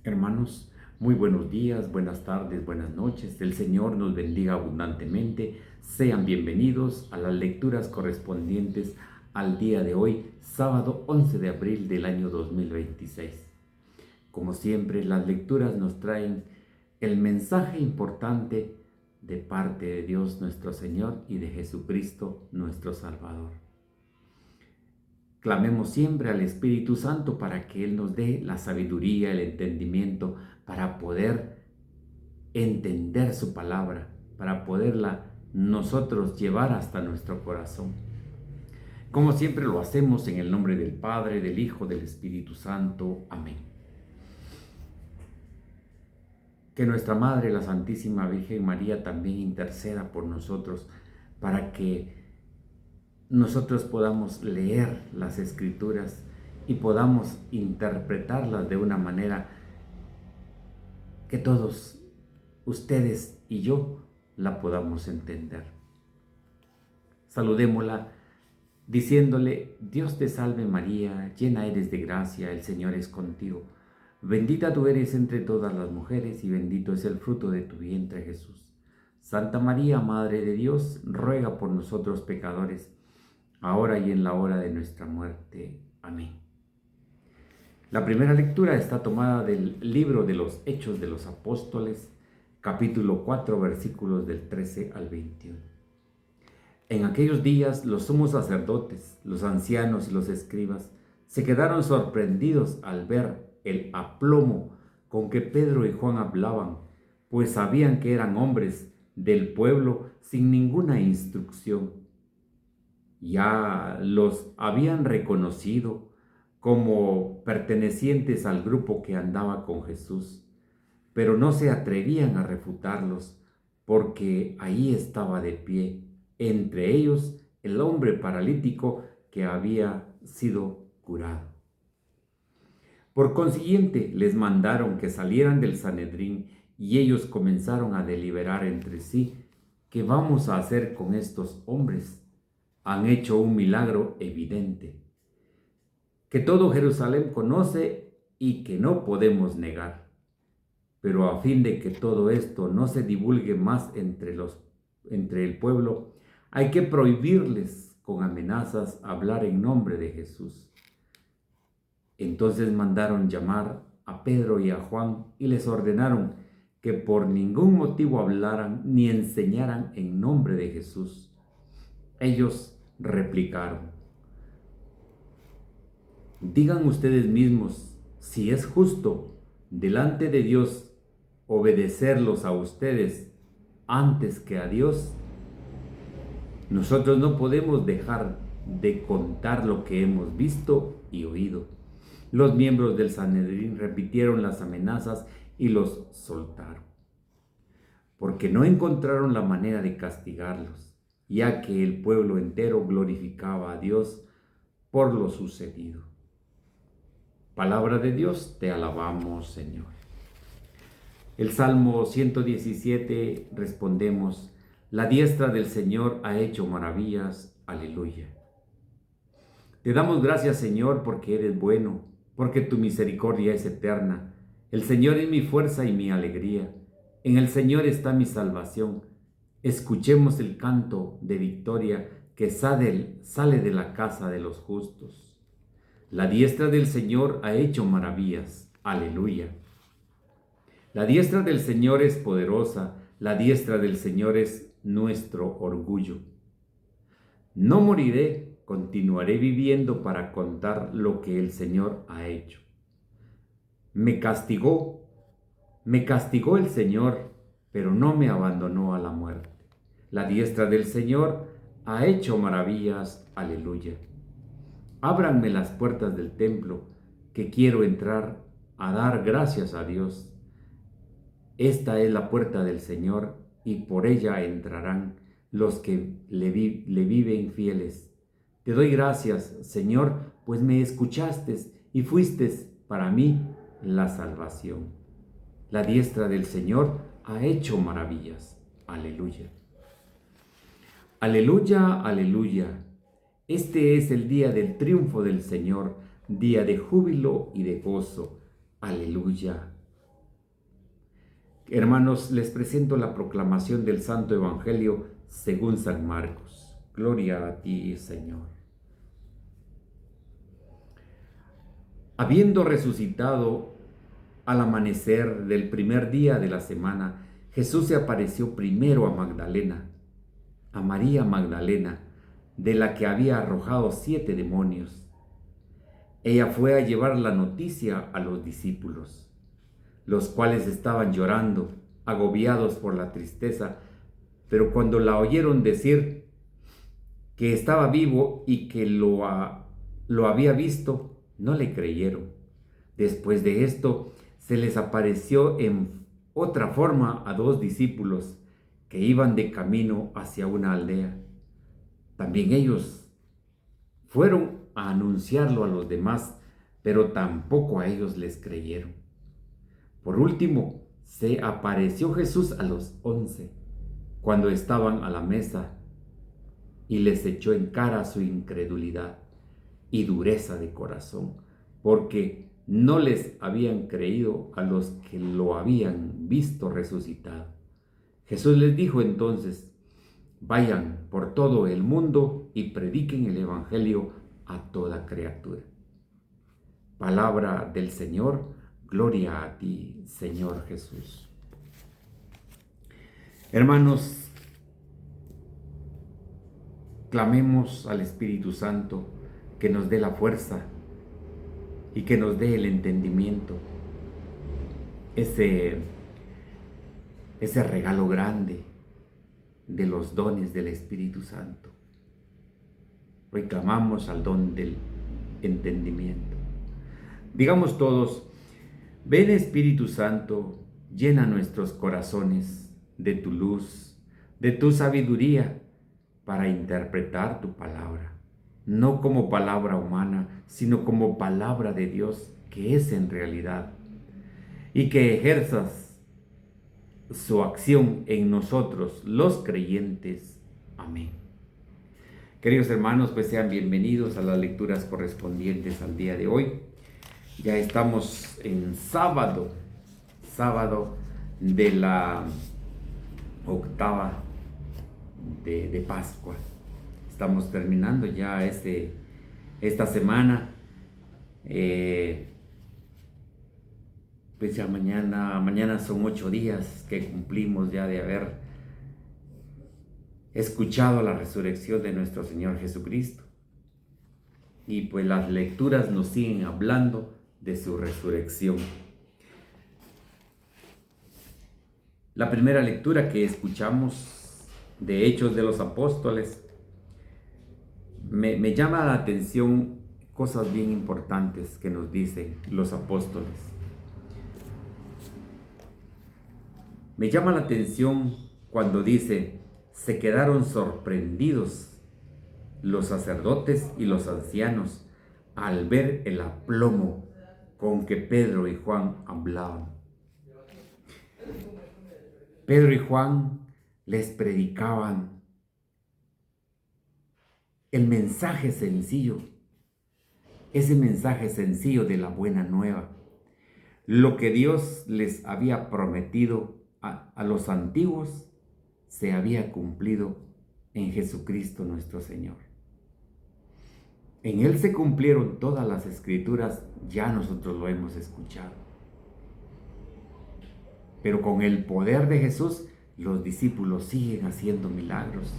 Hermanos, muy buenos días, buenas tardes, buenas noches. El Señor nos bendiga abundantemente. Sean bienvenidos a las lecturas correspondientes al día de hoy, sábado 11 de abril del año 2026. Como siempre, las lecturas nos traen el mensaje importante de parte de Dios nuestro Señor y de Jesucristo nuestro Salvador. Clamemos siempre al Espíritu Santo para que Él nos dé la sabiduría, el entendimiento, para poder entender su palabra, para poderla nosotros llevar hasta nuestro corazón. Como siempre lo hacemos en el nombre del Padre, del Hijo, del Espíritu Santo. Amén. Que nuestra Madre, la Santísima Virgen María, también interceda por nosotros para que nosotros podamos leer las Escrituras y podamos interpretarlas de una manera que todos, ustedes y yo, la podamos entender. Saludémosla diciéndole: Dios te salve María, llena eres de gracia, el Señor es contigo. Bendita tú eres entre todas las mujeres y bendito es el fruto de tu vientre Jesús. Santa María, Madre de Dios, ruega por nosotros pecadores, ahora y en la hora de nuestra muerte. Amén. La primera lectura está tomada del libro de los Hechos de los Apóstoles, capítulo 4, versículos del 13 al 21. En aquellos días los sumos sacerdotes, los ancianos y los escribas se quedaron sorprendidos al ver el aplomo con que Pedro y Juan hablaban, pues sabían que eran hombres del pueblo sin ninguna instrucción. Ya los habían reconocido como pertenecientes al grupo que andaba con Jesús, pero no se atrevían a refutarlos porque ahí estaba de pie, entre ellos el hombre paralítico que había sido curado. Por consiguiente, les mandaron que salieran del Sanedrín y ellos comenzaron a deliberar entre sí: ¿qué vamos a hacer con estos hombres? Han hecho un milagro evidente, que todo Jerusalén conoce y que no podemos negar. Pero a fin de que todo esto no se divulgue más entre el pueblo, hay que prohibirles con amenazas hablar en nombre de Jesús. Entonces mandaron llamar a Pedro y a Juan y les ordenaron que por ningún motivo hablaran ni enseñaran en nombre de Jesús. Ellos replicaron: digan ustedes mismos si es justo delante de Dios obedecerlos a ustedes antes que a Dios. Nosotros no podemos dejar de contar lo que hemos visto y oído. Los miembros del Sanedrín repitieron las amenazas y los soltaron, porque no encontraron la manera de castigarlos, ya que el pueblo entero glorificaba a Dios por lo sucedido. Palabra de Dios, te alabamos, Señor. El Salmo 117 respondemos: la diestra del Señor ha hecho maravillas. Aleluya. Te damos gracias, Señor, porque eres bueno, porque tu misericordia es eterna. El Señor es mi fuerza y mi alegría. En el Señor está mi salvación. Escuchemos el canto de victoria que sale de la casa de los justos. La diestra del Señor ha hecho maravillas. Aleluya. La diestra del Señor es poderosa. La diestra del Señor es nuestro orgullo. No moriré, continuaré viviendo para contar lo que el Señor ha hecho. Me castigó el Señor, pero no me abandonó a la muerte. La diestra del Señor ha hecho maravillas. Aleluya. Ábranme las puertas del templo, que quiero entrar a dar gracias a Dios. Esta es la puerta del Señor, y por ella entrarán los que le viven fieles. Te doy gracias, Señor, pues me escuchaste y fuiste para mí la salvación. La diestra del Señor ha hecho maravillas. Aleluya. Aleluya, aleluya. Este es el día del triunfo del Señor, día de júbilo y de gozo. Aleluya, Hermanos, les presento la proclamación del Santo Evangelio según San Marcos. Gloria a ti, Señor. Habiendo resucitado al amanecer del primer día de la semana, Jesús se apareció primero a Magdalena, a María Magdalena, de la que había arrojado 7 demonios. Ella fue a llevar la noticia a los discípulos, los cuales estaban llorando, agobiados por la tristeza, pero cuando la oyeron decir que estaba vivo y que lo había visto, no le creyeron. Después de esto, se les apareció en otra forma a 2 discípulos que iban de camino hacia una aldea. También ellos fueron a anunciarlo a los demás, pero tampoco a ellos les creyeron. Por último, se apareció Jesús a los 11, cuando estaban a la mesa, y les echó en cara su incredulidad y dureza de corazón, porque no les habían creído a los que lo habían visto resucitado. Jesús les dijo entonces: vayan por todo el mundo y prediquen el Evangelio a toda criatura. Palabra del Señor, gloria a ti, Señor Jesús. Hermanos, clamemos al Espíritu Santo que nos dé la fuerza y que nos dé el entendimiento, ese regalo grande de los dones del Espíritu Santo. Hoy clamamos al don del entendimiento. Digamos todos: ven, Espíritu Santo, llena nuestros corazones de tu luz, de tu sabiduría, para interpretar tu palabra, no como palabra humana, sino como palabra de Dios, que es en realidad, y que ejerzas su acción en nosotros, los creyentes. Amén. Queridos hermanos, pues sean bienvenidos a las lecturas correspondientes al día de hoy. Ya estamos en sábado de la octava de Pascua. Estamos terminando ya esta semana. Pues ya mañana son 8 días que cumplimos ya de haber escuchado la resurrección de nuestro Señor Jesucristo. Y pues las lecturas nos siguen hablando de su resurrección. La primera lectura que escuchamos de Hechos de los Apóstoles me llama la atención cosas bien importantes que nos dicen los apóstoles. Me llama la atención cuando dice: se quedaron sorprendidos los sacerdotes y los ancianos al ver el aplomo con que Pedro y Juan hablaban. Pedro y Juan les predicaban el mensaje sencillo, ese mensaje sencillo de la buena nueva, lo que Dios les había prometido a los antiguos se había cumplido en Jesucristo nuestro Señor. En Él se cumplieron todas las escrituras, ya nosotros lo hemos escuchado. Pero con el poder de Jesús, los discípulos siguen haciendo milagros.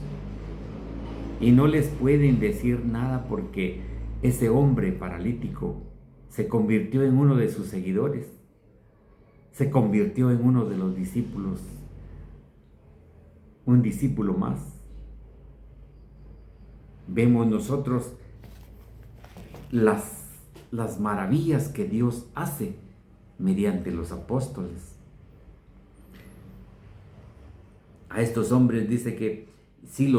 Y no les pueden decir nada porque ese hombre paralítico se convirtió en uno de sus seguidores. Se convirtió en uno de los discípulos. Un discípulo más. Vemos nosotros las maravillas que Dios hace mediante los apóstoles. A estos hombres dice que sí,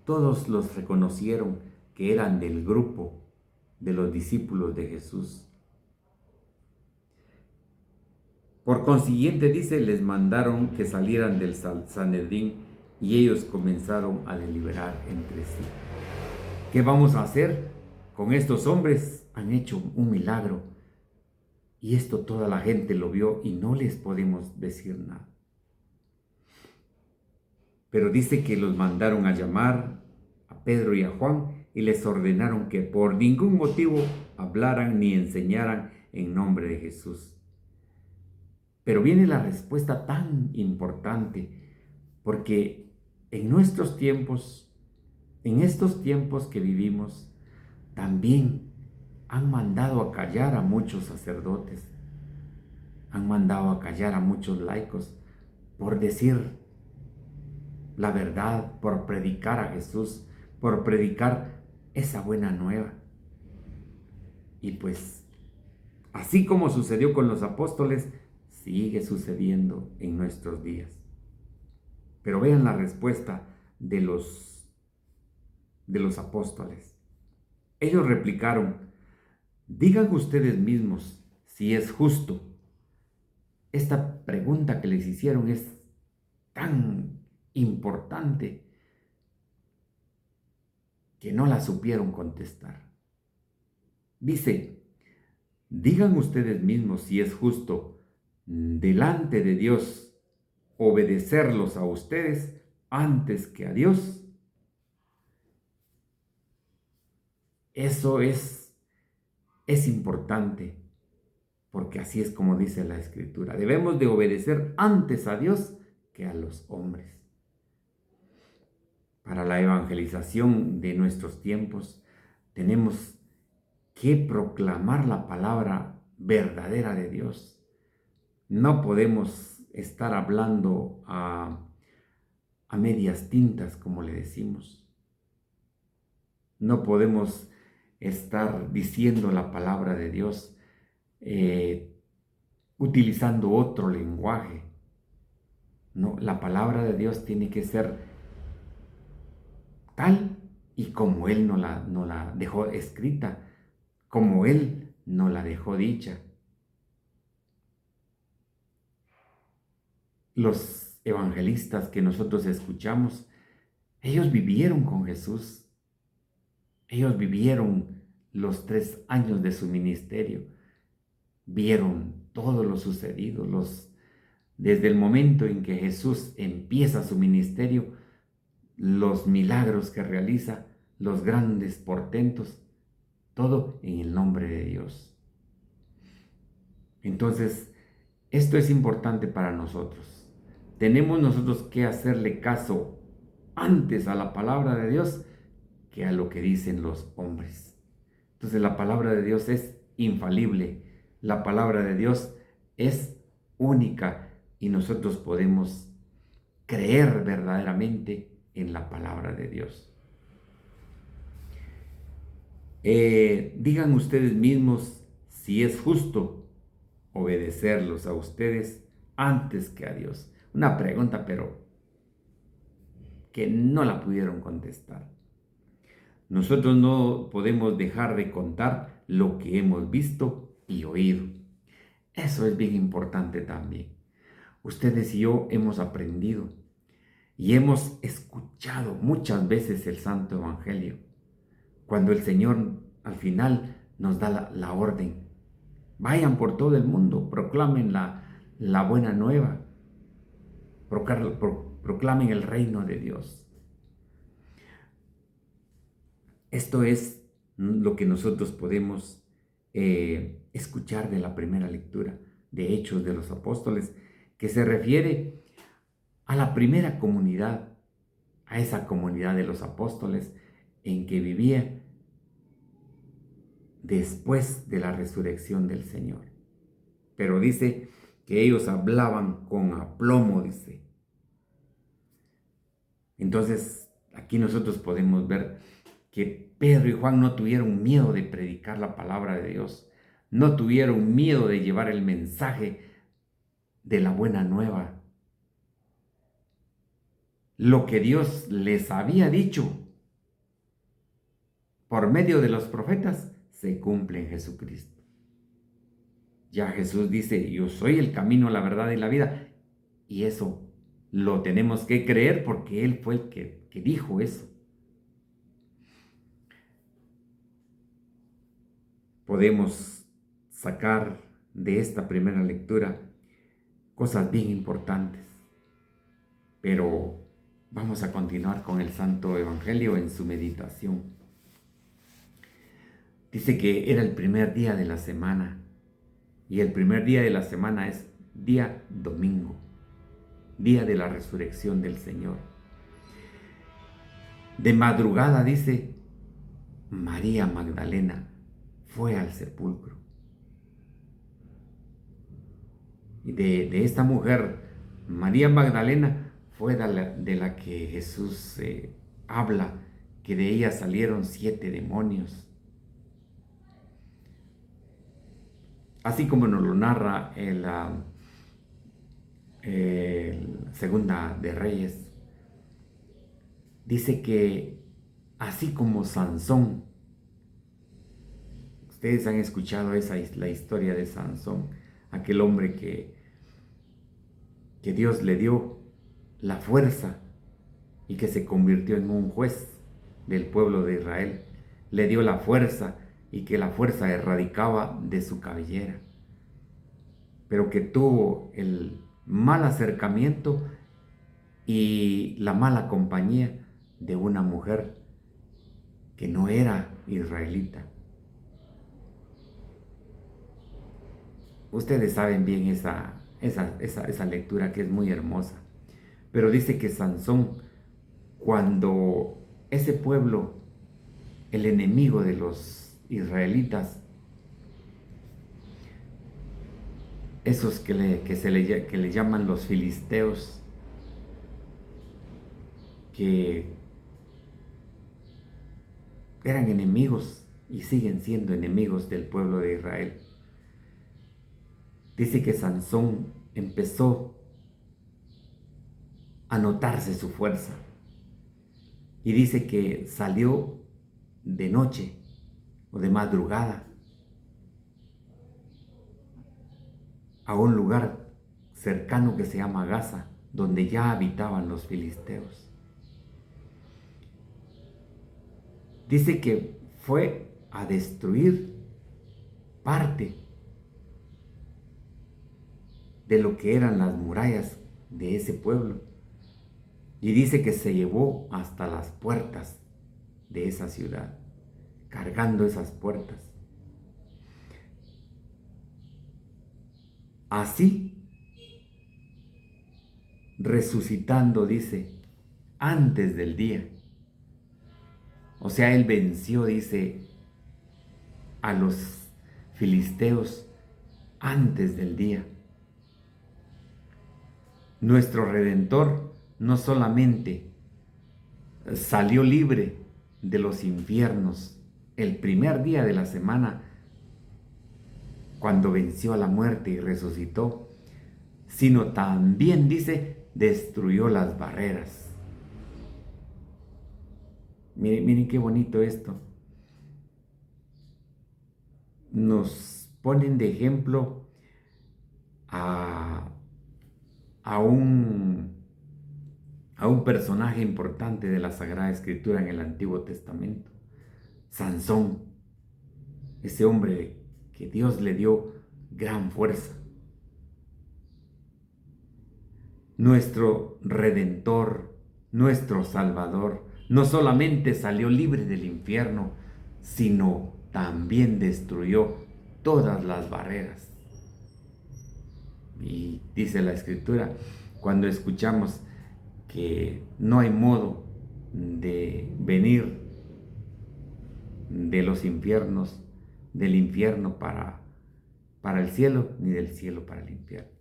todos los reconocieron que eran del grupo de los discípulos de Jesús. Por consiguiente, dice, les mandaron que salieran del Sanedrín y ellos comenzaron a deliberar entre sí. ¿Qué vamos a hacer con estos hombres? Han hecho un milagro y esto toda la gente lo vio y no les podemos decir nada. Pero dice que los mandaron a llamar a Pedro y a Juan y les ordenaron que por ningún motivo hablaran ni enseñaran en nombre de Jesús. Pero viene la respuesta tan importante, porque en nuestros tiempos, en estos tiempos que vivimos, también han mandado a callar a muchos sacerdotes, han mandado a callar a muchos laicos por decir la verdad, por predicar a Jesús, por predicar esa buena nueva. Y pues, así como sucedió con los apóstoles, sigue sucediendo en nuestros días. Pero vean la respuesta de los apóstoles. Ellos replicaron: digan ustedes mismos si es justo. Esta pregunta que les hicieron es tan importante que no la supieron contestar. Dice: digan ustedes mismos si es justo delante de Dios obedecerlos a ustedes antes que a Dios. Eso es importante, porque así es como dice la Escritura. Debemos de obedecer antes a Dios que a los hombres. Para la evangelización de nuestros tiempos, tenemos que proclamar la palabra verdadera de Dios. No podemos estar hablando a medias tintas, como le decimos. No podemos estar diciendo la palabra de Dios utilizando otro lenguaje. No, la palabra de Dios tiene que ser tal y como Él no la dejó escrita, como Él no la dejó dicha. Los evangelistas que nosotros escuchamos, ellos vivieron con Jesús. Ellos vivieron los 3 años de su ministerio. Vieron todo lo sucedido, desde el momento en que Jesús empieza su ministerio, los milagros que realiza, los grandes portentos, todo en el nombre de Dios. Entonces, esto es importante para nosotros. Tenemos nosotros que hacerle caso antes a la palabra de Dios que a lo que dicen los hombres. Entonces, la palabra de Dios es infalible. La palabra de Dios es única y nosotros podemos creer verdaderamente en la palabra de Dios. Digan ustedes mismos si es justo obedecerlos a ustedes antes que a Dios. Una pregunta, pero que no la pudieron contestar. Nosotros no podemos dejar de contar lo que hemos visto y oído. Eso es bien importante también. Ustedes y yo hemos aprendido y hemos escuchado muchas veces el Santo Evangelio, cuando el Señor al final nos da la orden. Vayan por todo el mundo, proclamen la buena nueva, proclamen el reino de Dios. Esto es lo que nosotros podemos escuchar de la primera lectura de Hechos de los Apóstoles, que se refiere a la primera comunidad, a esa comunidad de los apóstoles en que vivía después de la resurrección del Señor. Pero dice que ellos hablaban con aplomo, dice. Entonces, aquí nosotros podemos ver que Pedro y Juan no tuvieron miedo de predicar la palabra de Dios, no tuvieron miedo de llevar el mensaje de la buena nueva. Lo que Dios les había dicho por medio de los profetas se cumple en Jesucristo. Ya Jesús dice: yo soy el camino, la verdad y la vida. Y eso lo tenemos que creer porque Él fue el que dijo eso. Podemos sacar de esta primera lectura cosas bien importantes, pero Vamos a continuar con el Santo Evangelio en su meditación. Dice que era el primer día de la semana, y el primer día de la semana es día domingo, día de la resurrección del Señor. De madrugada, dice, María Magdalena fue al sepulcro. Y de esta mujer, María Magdalena, fue de la que Jesús habla, que de ella salieron 7 demonios. Así como nos lo narra el Segunda de Reyes, dice que así como Sansón, ustedes han escuchado la historia de Sansón, aquel hombre que Dios le dio la fuerza y que se convirtió en un juez del pueblo de Israel. Le dio la fuerza y que la fuerza erradicaba de su cabellera, pero que tuvo el mal acercamiento y la mala compañía de una mujer que no era israelita. Ustedes saben bien esa lectura, que es muy hermosa. Pero dice que Sansón, cuando ese pueblo, el enemigo de los israelitas, esos que le llaman los filisteos, que eran enemigos y siguen siendo enemigos del pueblo de Israel. Dice que Sansón empezó a notarse su fuerza, y dice que salió de noche o de madrugada a un lugar cercano que se llama Gaza, donde ya habitaban los filisteos. Dice que fue a destruir parte de lo que eran las murallas de ese pueblo. Y dice que se llevó hasta las puertas de esa ciudad, cargando esas puertas. Así, resucitando, dice, antes del día. O sea, él venció, dice, a los filisteos antes del día. Nuestro Redentor no solamente salió libre de los infiernos el primer día de la semana, cuando venció a la muerte y resucitó, sino también, dice, destruyó las barreras. Miren qué bonito esto. Nos ponen de ejemplo a un personaje importante de la Sagrada Escritura en el Antiguo Testamento, Sansón, ese hombre que Dios le dio gran fuerza. Nuestro Redentor, nuestro Salvador, no solamente salió libre del infierno, sino también destruyó todas las barreras. Y dice la Escritura, cuando escuchamos que no hay modo de venir de los infiernos, del infierno para el cielo, ni del cielo para el infierno.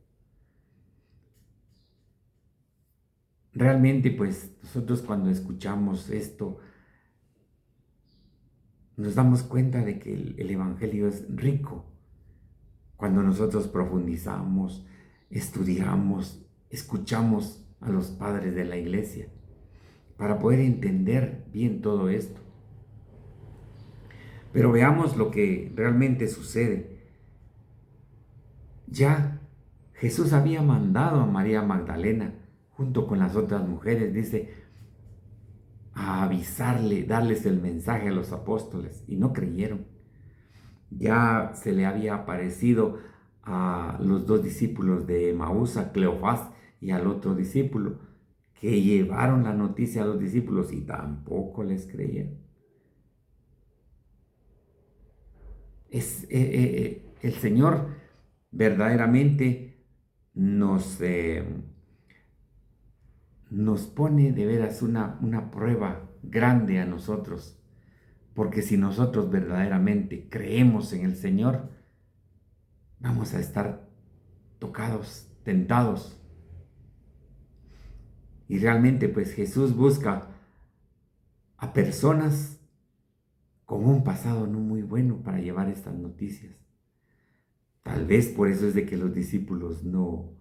Realmente, pues, nosotros cuando escuchamos esto, nos damos cuenta de que el Evangelio es rico. Cuando nosotros profundizamos, estudiamos, escuchamos a los padres de la iglesia, para poder entender bien todo esto. Pero veamos lo que realmente sucede. Ya Jesús había mandado a María Magdalena, junto con las otras mujeres, dice, a avisarle, darles el mensaje a los apóstoles, y no creyeron. Ya se le había aparecido a los 2 discípulos de Emaús, a Cleofás y al otro discípulo, que llevaron la noticia a los discípulos y tampoco les creyeron. El Señor verdaderamente nos pone de veras una prueba grande a nosotros, porque si nosotros verdaderamente creemos en el Señor, vamos a estar tocados, tentados. Y realmente pues Jesús busca a personas con un pasado no muy bueno para llevar estas noticias. Tal vez por eso es de que los discípulos no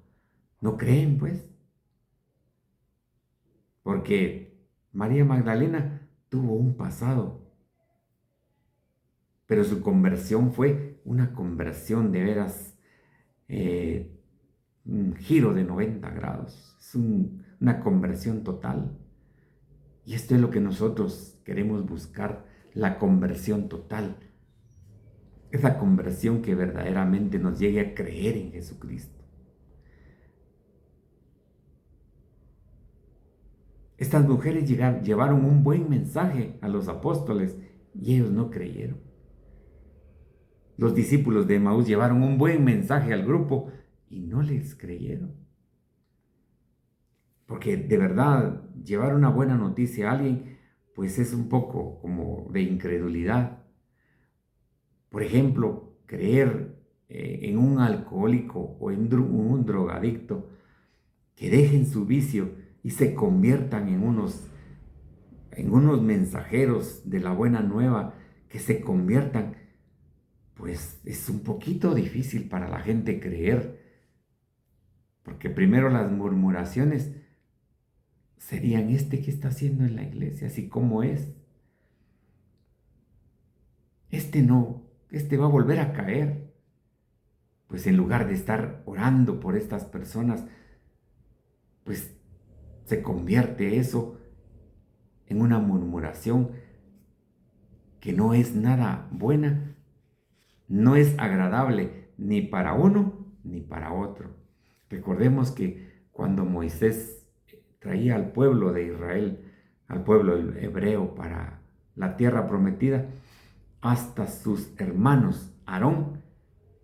creen, pues. Porque María Magdalena tuvo un pasado, pero su conversión fue una conversión de veras, un giro de 90 grados. Es una conversión total. Y esto es lo que nosotros queremos buscar, la conversión total. Esa conversión que verdaderamente nos llegue a creer en Jesucristo. Estas mujeres llevaron un buen mensaje a los apóstoles y ellos no creyeron. Los discípulos de Emaús llevaron un buen mensaje al grupo y no les creyeron. Porque de verdad, llevar una buena noticia a alguien, pues es un poco como de incredulidad. Por ejemplo, creer en un alcohólico o en un drogadicto que dejen su vicio y se conviertan en unos mensajeros de la buena nueva, que se conviertan, pues es un poquito difícil para la gente creer, porque primero las murmuraciones serían: ¿qué está haciendo en la iglesia? Así como es. No, va a volver a caer. Pues en lugar de estar orando por estas personas, pues se convierte eso en una murmuración que no es nada buena, no es agradable ni para uno ni para otro. Recordemos que cuando Moisés traía al pueblo de Israel, al pueblo hebreo para la tierra prometida, hasta sus hermanos Aarón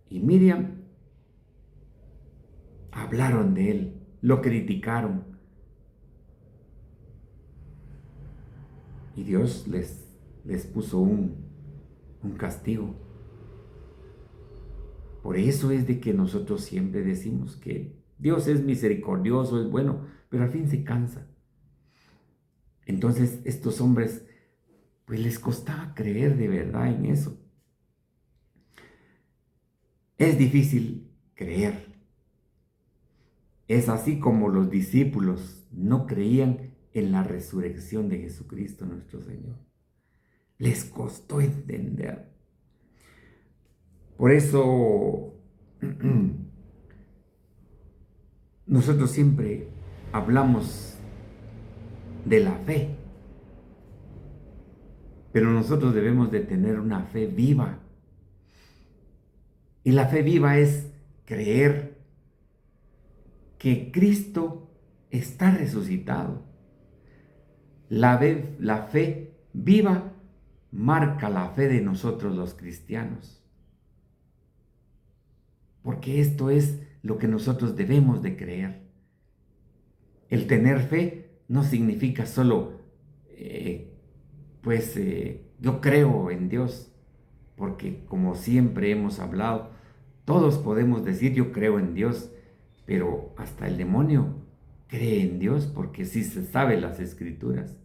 y Miriam hablaron de él, lo criticaron. Y Dios les puso un castigo. Por eso es de que nosotros siempre decimos que Dios es misericordioso, es bueno, pero al fin se cansa. Entonces estos hombres, pues les costaba creer de verdad en eso. Es difícil creer. Es así como los discípulos no creían en la resurrección de Jesucristo nuestro Señor. Les costó entender. Por eso nosotros siempre hablamos de la fe, pero nosotros debemos de tener una fe viva. Y la fe viva es creer que Cristo está resucitado. La fe viva marca la fe de nosotros los cristianos. Porque esto es lo que nosotros debemos de creer. El tener fe no significa solo, yo creo en Dios. Porque como siempre hemos hablado, todos podemos decir yo creo en Dios, pero hasta el demonio cree en Dios porque sí se sabe las escrituras.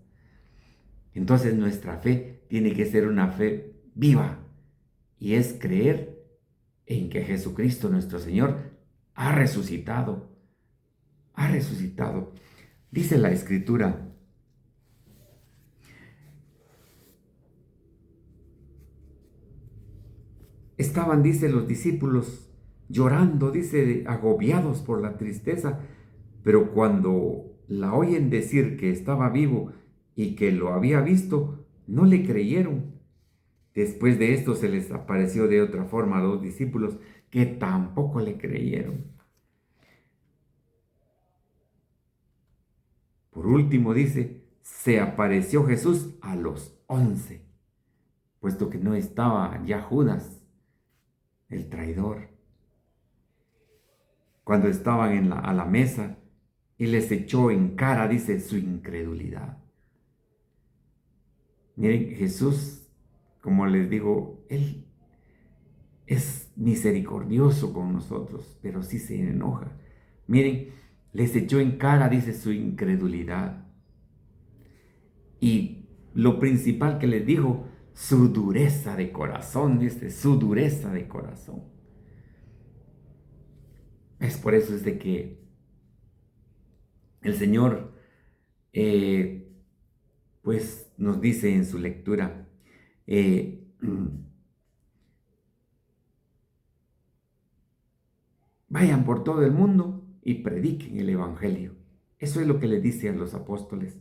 Entonces nuestra fe tiene que ser una fe viva y es creer en que Jesucristo nuestro Señor ha resucitado. Ha resucitado. Dice la escritura: estaban, dice, los discípulos llorando, dice, agobiados por la tristeza, pero cuando la oyen decir que estaba vivo y que lo había visto, no le creyeron. Después de esto se les apareció de otra forma a los discípulos, que tampoco le creyeron. Por último dice, se apareció Jesús a los 11, puesto que no estaba ya Judas, el traidor, cuando estaban a la mesa y les echó en cara, dice, su incredulidad. Miren, Jesús, como les digo, Él es misericordioso con nosotros, pero sí se enoja. Miren, les echó en cara, dice, su incredulidad. Y lo principal que les dijo, su dureza de corazón, dice, su dureza de corazón. Es por eso es de que el Señor, pues nos dice en su lectura, vayan por todo el mundo y prediquen el Evangelio. Eso es lo que le dice a los apóstoles.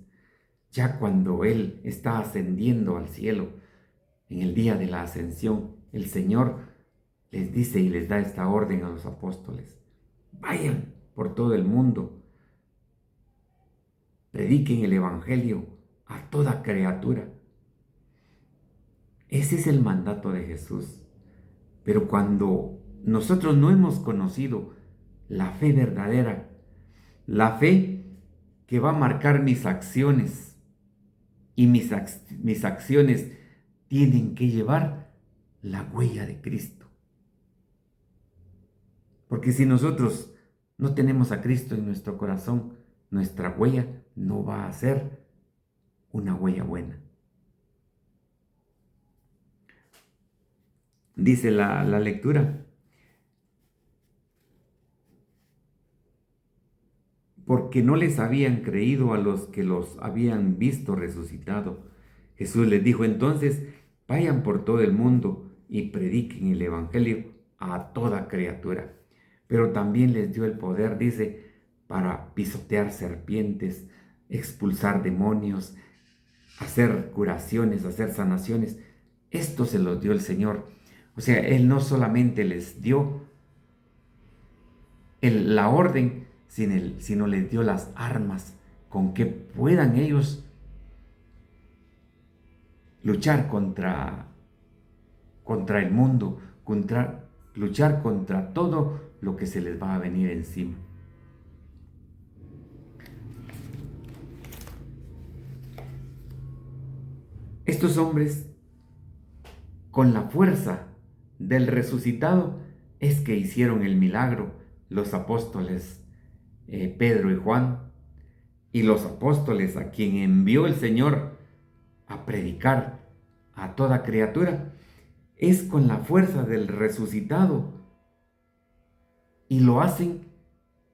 Ya cuando Él está ascendiendo al cielo, en el día de la ascensión, el Señor les dice y les da esta orden a los apóstoles. Vayan por todo el mundo, prediquen el Evangelio a toda criatura. Ese es el mandato de Jesús. Pero cuando nosotros no hemos conocido la fe verdadera, la fe que va a marcar mis acciones, y mis acciones tienen que llevar la huella de Cristo. Porque si nosotros no tenemos a Cristo en nuestro corazón, nuestra huella no va a ser una huella buena. Dice la lectura, porque no les habían creído a los que los habían visto resucitado. Jesús les dijo entonces, vayan por todo el mundo y prediquen el Evangelio a toda criatura. Pero también les dio el poder, dice, para pisotear serpientes, expulsar demonios, hacer curaciones, hacer sanaciones. Esto se los dio el Señor. O sea, Él no solamente les dio la orden, sino les dio las armas con que puedan ellos luchar contra el mundo, luchar contra todo lo que se les va a venir encima. Estos hombres, con la fuerza del resucitado, es que hicieron el milagro, los apóstoles Pedro y Juan, y los apóstoles a quien envió el Señor a predicar a toda criatura, es con la fuerza del resucitado, y lo hacen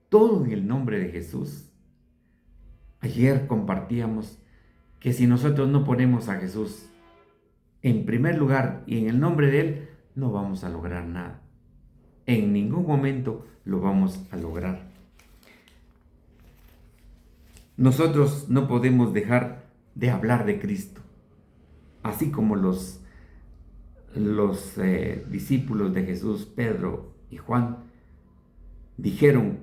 todo en el nombre de Jesús. Ayer compartíamos que si nosotros no ponemos a Jesús en primer lugar y en el nombre de Él, no vamos a lograr nada. En ningún momento lo vamos a lograr. Nosotros no podemos dejar de hablar de Cristo, así como los discípulos de Jesús, Pedro y Juan, dijeron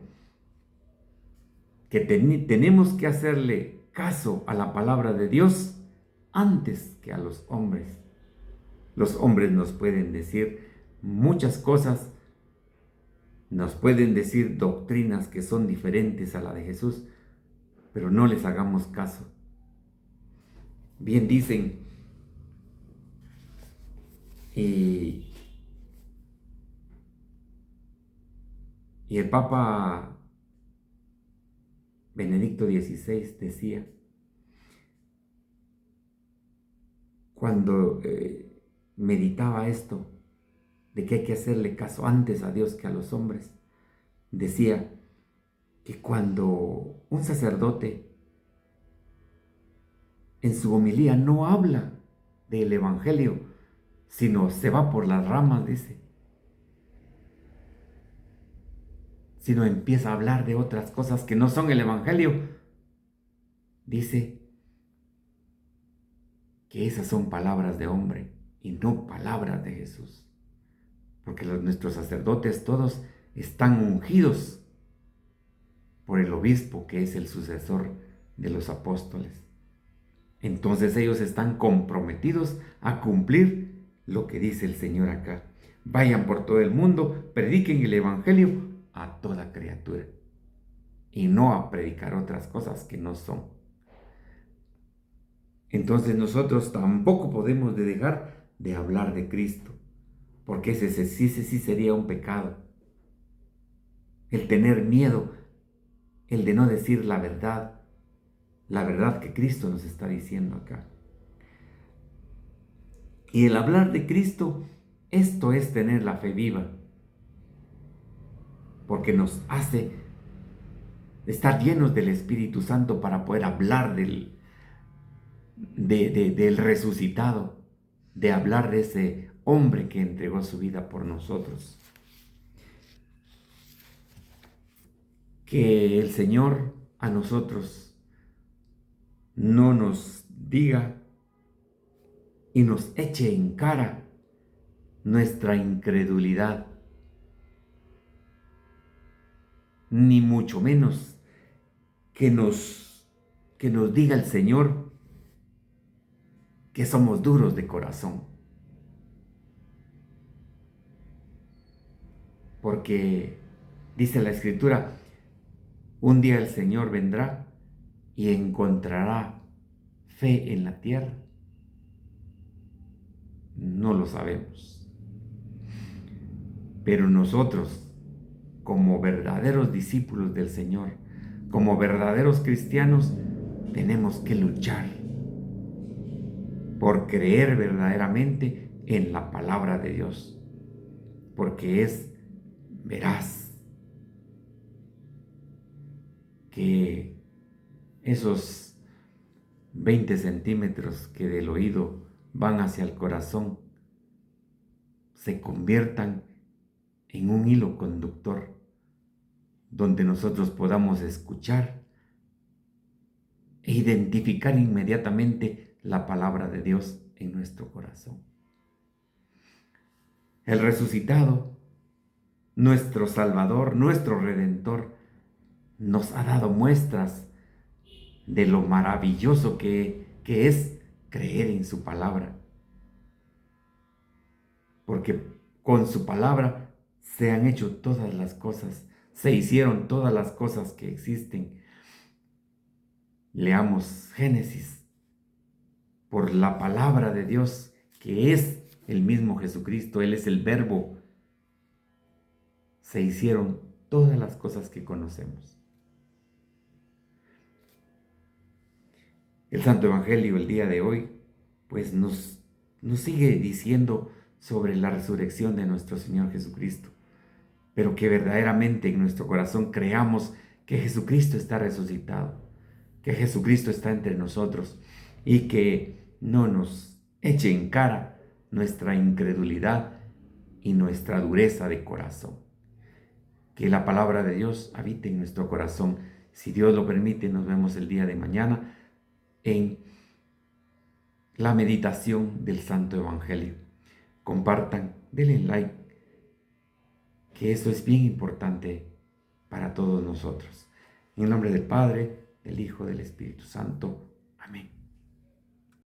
que tenemos que hacerle caso a la palabra de Dios antes que a los hombres. Los hombres nos pueden decir muchas cosas, nos pueden decir doctrinas que son diferentes a la de Jesús, pero no les hagamos caso. Bien dicen, y el Papa Benedicto XVI decía, cuando meditaba esto, de que hay que hacerle caso antes a Dios que a los hombres, decía que cuando un sacerdote en su homilía no habla del Evangelio, sino se va por las ramas, dice, sino empieza a hablar de otras cosas que no son el Evangelio, dice que esas son palabras de hombre y no palabras de Jesús. Porque nuestros sacerdotes todos están ungidos por el obispo, que es el sucesor de los apóstoles. Entonces ellos están comprometidos a cumplir lo que dice el Señor acá. Vayan por todo el mundo, prediquen el Evangelio a toda criatura y no a predicar otras cosas que no son. Entonces nosotros tampoco podemos dejar de hablar de Cristo, porque ese sí sería un pecado. El tener miedo, el de no decir la verdad que Cristo nos está diciendo acá. Y el hablar de Cristo, esto es tener la fe viva, porque nos hace estar llenos del Espíritu Santo para poder hablar del resucitado, de hablar de ese hombre que entregó su vida por nosotros. Que el Señor a nosotros no nos diga y nos eche en cara nuestra incredulidad, ni mucho menos que nos diga el Señor que somos duros de corazón. Porque dice la Escritura, un día el Señor vendrá y encontrará fe en la tierra. No lo sabemos. Pero nosotros, como verdaderos discípulos del Señor, como verdaderos cristianos, tenemos que luchar por creer verdaderamente en la palabra de Dios, porque es veraz. Que esos 20 centímetros que del oído van hacia el corazón se conviertan en un hilo conductor donde nosotros podamos escuchar e identificar inmediatamente la palabra de Dios en nuestro corazón. El resucitado, nuestro Salvador, nuestro Redentor, nos ha dado muestras de lo maravilloso que es creer en su palabra. Porque con su palabra se han hecho todas las cosas, se hicieron todas las cosas que existen. Leamos Génesis. Por la palabra de Dios, que es el mismo Jesucristo, Él es el Verbo, se hicieron todas las cosas que conocemos. El Santo Evangelio el día de hoy, pues nos sigue diciendo sobre la resurrección de nuestro Señor Jesucristo, pero que verdaderamente en nuestro corazón creamos que Jesucristo está resucitado, que Jesucristo está entre nosotros y que no nos eche en cara nuestra incredulidad y nuestra dureza de corazón. Que la palabra de Dios habite en nuestro corazón. Si Dios lo permite, nos vemos el día de mañana en la meditación del Santo Evangelio. Compartan, denle like, que eso es bien importante para todos nosotros. En el nombre del Padre, del Hijo, del Espíritu Santo. Amén.